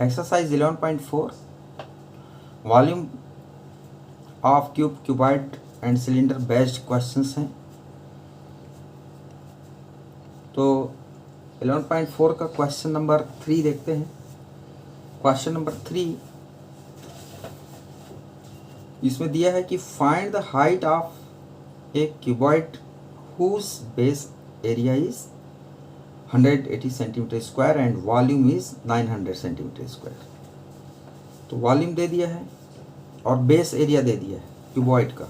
Exercise 11.4 volume of cube, cuboid and cylinder based questions हैं। तो 11.4 का क्वेश्चन नंबर 3 देखते हैं। क्वेश्चन नंबर 3 इसमें दिया है कि find the height of a cuboid whose base area is 180 centimetre square and volume is 900 centimetre square. तो वॉल्यूम दे दिया है और बेस एरिया दे दिया है क्यूबॉइड का।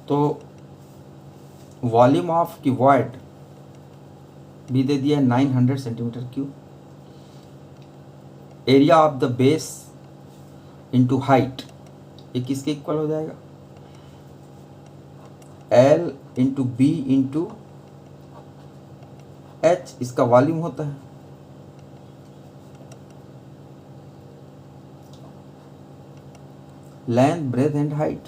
तो वॉल्यूम ऑफ क्यूबॉइड भी दे दिया है 900 centimetre cube. Area of the base into height ये किसके इक्वल हो जाएगा? L into B into H इसका वॉल्यूम होता है। Length, breadth and height.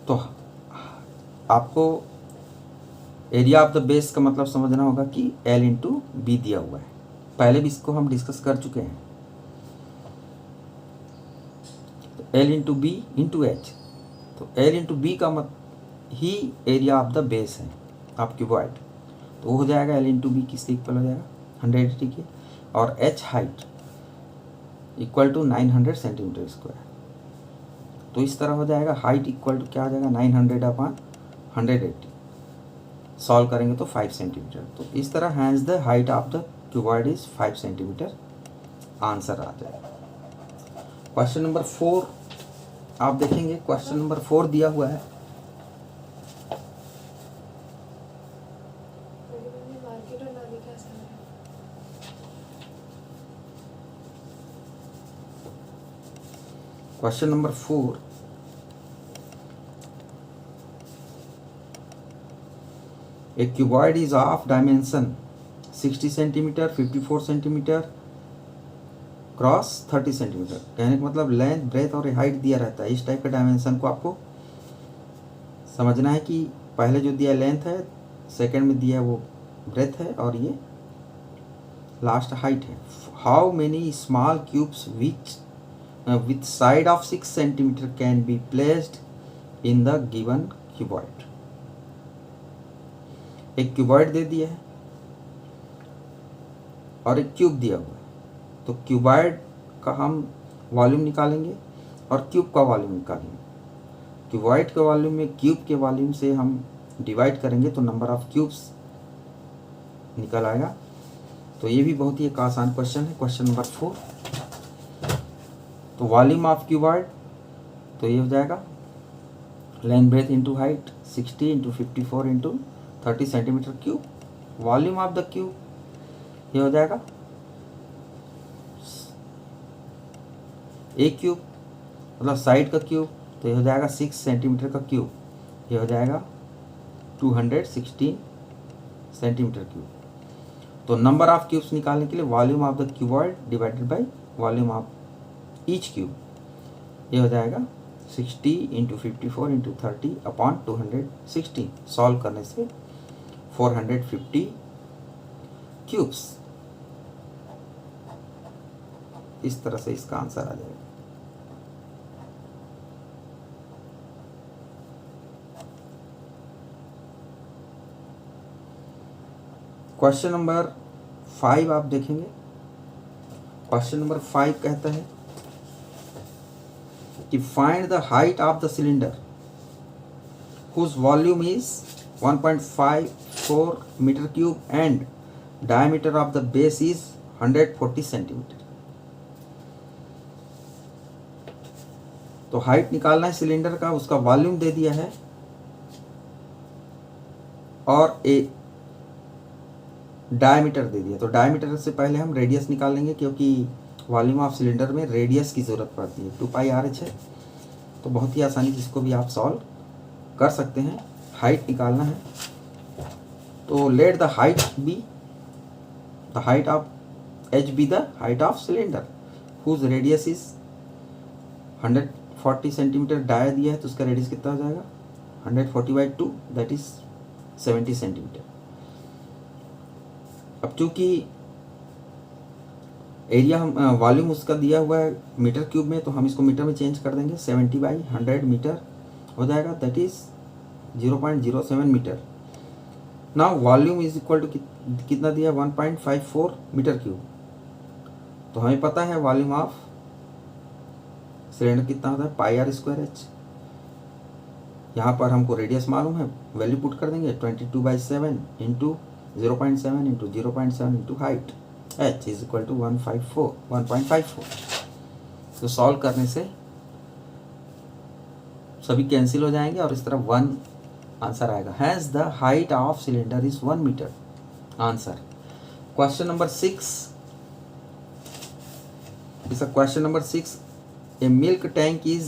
तो आपको एरिया ऑफ द बेस का मतलब समझना होगा कि L इंटू बी दिया हुआ है। पहले भी इसको हम डिस्कस कर चुके हैं। तो L into B into H, तो L इंटू बी का मत ही एरिया ऑफ द बेस है ऑफ क्यूबॉइड। तो वो हो जाएगा L इंटू बी किसके इक्वल हो जाएगा? 180 के। और H height equal to 900 centimetre square. तो इस तरह हो जाएगा हाइट इक्वल टू क्या हो जाएगा? 900 अपॉन 180। सॉल्व करेंगे तो 5 सेंटीमीटर। तो इस तरह hence the height of the cuboid is 5 centimetre. Answer आ जाएगा। क्वेश्चन नंबर 4 आप देखेंगे। क्वेश्चन नंबर 4 दिया हुआ है। Question number 4 A cuboid is of dimension 60 centimetre, 54 centimetre cross 30 centimetre. कहने का मतलब लेंथ, ब्रेथ और हाइट दिया रहता है। इस टाइप के डायमेंशन को आपको समझना है कि पहले जो दिया लेंथ है, सेकंड में दिया वो ब्रेथ है और ये लास्ट हाइट है। How many small cubes which with side of 6 centimeter can be placed in the given cuboid। एक क्यूबॉइड दे दिया है और एक क्यूब दिया हुआ है। तो क्यूबॉइड का हम वॉल्यूम निकालेंगे और क्यूब का वॉल्यूम निकालेंगे। क्यूबॉइड के वॉल्यूम में क्यूब के वॉल्यूम से हम डिवाइड करेंगे तो नंबर ऑफ क्यूब्स निकल आएगा। तो ये भी बहुत ही एक आसान क्वेश्चन है। क्वेश्चन नंबर 4 तो वॉल्यूम ऑफ क्यूबॉइड तो ये हो जाएगा length, breath into height 60 into 54 into 30 centimetre cube. Volume of the cube ये हो जाएगा एक क्यूब मतलब साइड का क्यूब, तो ये हो जाएगा 6 सेंटीमीटर का क्यूब। ये हो जाएगा 216 सेंटीमीटर क्यूब। तो नंबर ऑफ क्यूब्स निकालने के लिए volume of the cuboid divided by volume of each cube, ये हो जाएगा 60 इंटू 54 इंटू 30 अपॉन 216। सॉल्व करने से 450 क्यूब्स। इस तरह से इसका आंसर आ जाएगा। क्वेश्चन नंबर 5 आप देखेंगे। क्वेश्चन नंबर 5 कहता है कि find the height of the cylinder whose volume is 1.54 metre cube and diameter of the base is 140 centimetre. तो हाइट निकालना है सिलेंडर का, उसका वॉल्यूम दे दिया है और ए डायमीटर दे दिया। तो डायमीटर से पहले हम रेडियस निकाल लेंगे क्योंकि वॉल्यूम ऑफ सिलेंडर में रेडियस की ज़रूरत पड़ती है। 2πr/h है। तो बहुत ही आसानी से इसको भी आप सॉल्व कर सकते हैं। हाइट निकालना है तो let the height be the height of H be the height of cylinder whose radius is 140 centimetre. Dia दिया है तो उसका रेडियस कितना हो जाएगा? 140/2 दैट इज 70 सेंटीमीटर। अब चूंकि एरिया हम वॉल्यूम उसका दिया हुआ है मीटर क्यूब में, तो हम इसको मीटर में चेंज कर देंगे। 70/100 मीटर हो जाएगा, that is 0.07 metre. Now volume is equal to कितना दिया, 1.54 मीटर क्यूब। तो हमें पता है वॉल्यूम ऑफ सिलेंडर कितना होता है, πr²h। यहाँ पर हमको रेडियस मालूम है, वैल्यू पुट कर देंगे 22/7 into 0.7 into 0.7 into height, h is equal to 1.54। तो सॉल्व करने से सभी कैंसिल हो जाएंगे और इस तरफ 1 आंसर आएगा। Has the height of cylinder is 1 metre. Answer question number 6 is a question number 6. A milk tank is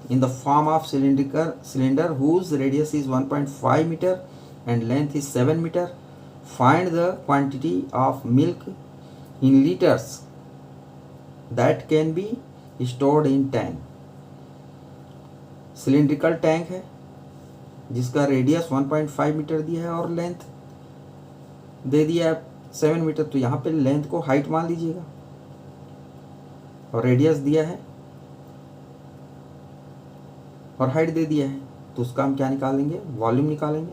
in the form of cylinder whose radius is 1.5 meter and length is 7 meter. Find the quantity of milk in liters that can be stored in tank. Cylindrical tank है जिसका radius 1.5 metre दिया है और length दे दिया है 7 metre. तो यहाँ पे लेंथ को हाइट मान लीजिएगा और रेडियस दिया है और हाइट दे दिया है, तो उसका हम क्या निकालेंगे, वॉल्यूम निकालेंगे।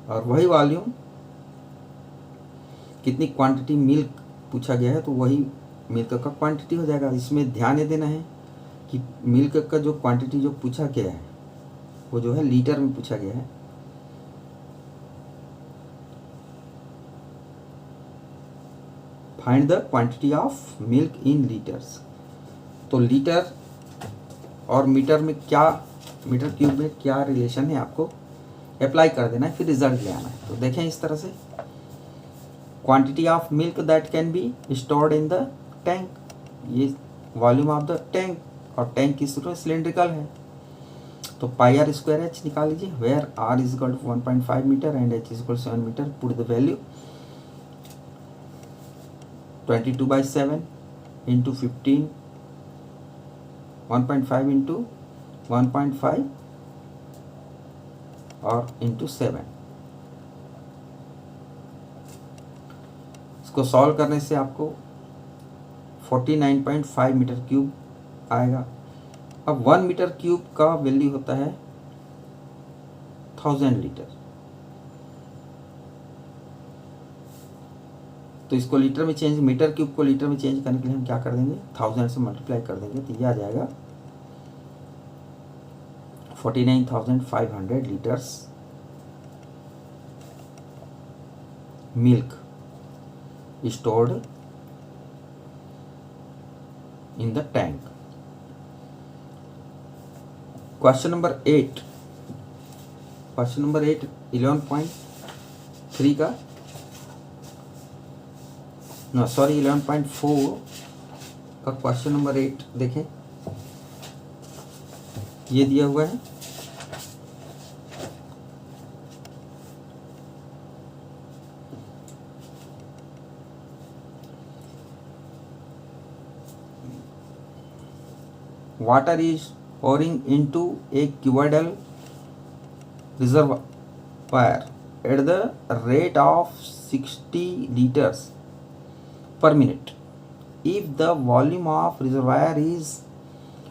और वही वॉल्यूम कितनी क्वांटिटी मिल्क पूछा गया है, तो वही मिल्क का क्वांटिटी हो जाएगा। इसमें ध्यान ये देना है कि मिल्क का जो क्वांटिटी जो पूछा गया है वो जो है लीटर में पूछा गया है। Find the quantity of milk in litres. तो लीटर और मीटर में क्या, मीटर क्यूब में क्या रिलेशन है आपको अप्लाई कर देना है, फिर रिजल्ट ले आना है। तो देखें इस तरह से, quantity of milk that can be stored in the tank, ये वॉल्यूम ऑफ द टैंक, और टैंक किस तरह सिलेंड्रिकल है। तो πr²h निकाल लीजिए, where r is equal to 1.5 metre and h is equal to 7 metre. Put the value 22/7 into 15, 1.5 into 1.5 और into 7। इसको सॉल्व करने से आपको 49.5 मीटर क्यूब आएगा। अब 1 मीटर क्यूब का वैल्यू होता है 1000 लीटर। तो इसको लीटर में चेंज, मीटर क्यूब को लीटर में चेंज करने के लिए हम क्या कर देंगे, 1000 से मल्टीप्लाई कर देंगे, तो ये आ जाएगा 49,500 litres milk stored in the tank. Question number 8, 11.3 का, नो सॉरी 11.4 का क्वेश्चन नंबर 8 देखें। ये दिया हुआ है, water is pouring into a cuboidal reservoir at the rate of 60 liters per minute. If the volume of reservoir is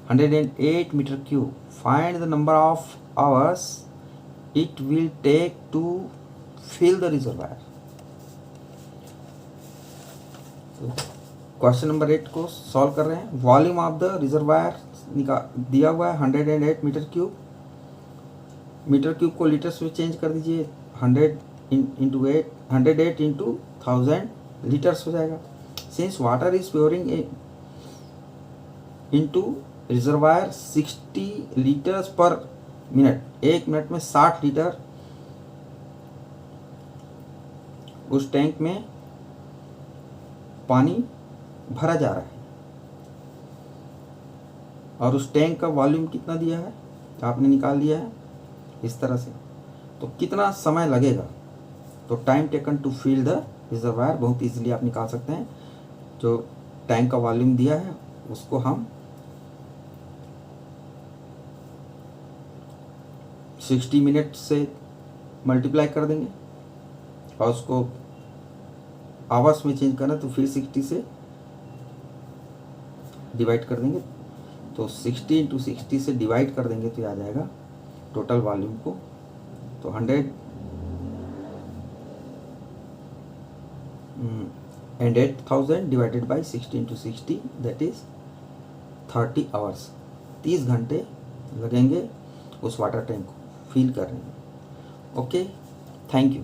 108 meter cube, find the number of hours it will take to fill the reservoir. Question number 8 को solve कर रहे हैं। Volume of the reservoir दिया हुआ है 108 metre cube. Metre cube को litres में change कर दीजिए, 100 इंटू 8, 108 इंटू 1000 लीटर्स हो जाएगा। Since water is pouring into reservoir 60 litres per minute, 1 minute में 60 लीटर उस टैंक में पानी भरा जा रहा है, और उस टैंक का वॉल्यूम कितना दिया है आपने निकाल लिया है इस तरह से। तो कितना समय लगेगा, तो time taken to fill the reservoir बहुत इजीली आप निकाल सकते हैं। जो टैंक का वॉल्यूम दिया है उसको हम 60 मिनट से मल्टीप्लाई कर देंगे और उसको आवर्स में चेंज करना, तो फिर 60 से डिवाइड कर देंगे तो 60 इंटू 60 से डिवाइड कर देंगे तो आ जाएगा टोटल वॉल्यूम को। तो 100 and 8000 divided by 60 into 60 that is 30 hours. 30 घंटे लगेंगे उस वाटर टैंक को फिल करने में। Okay, thank you.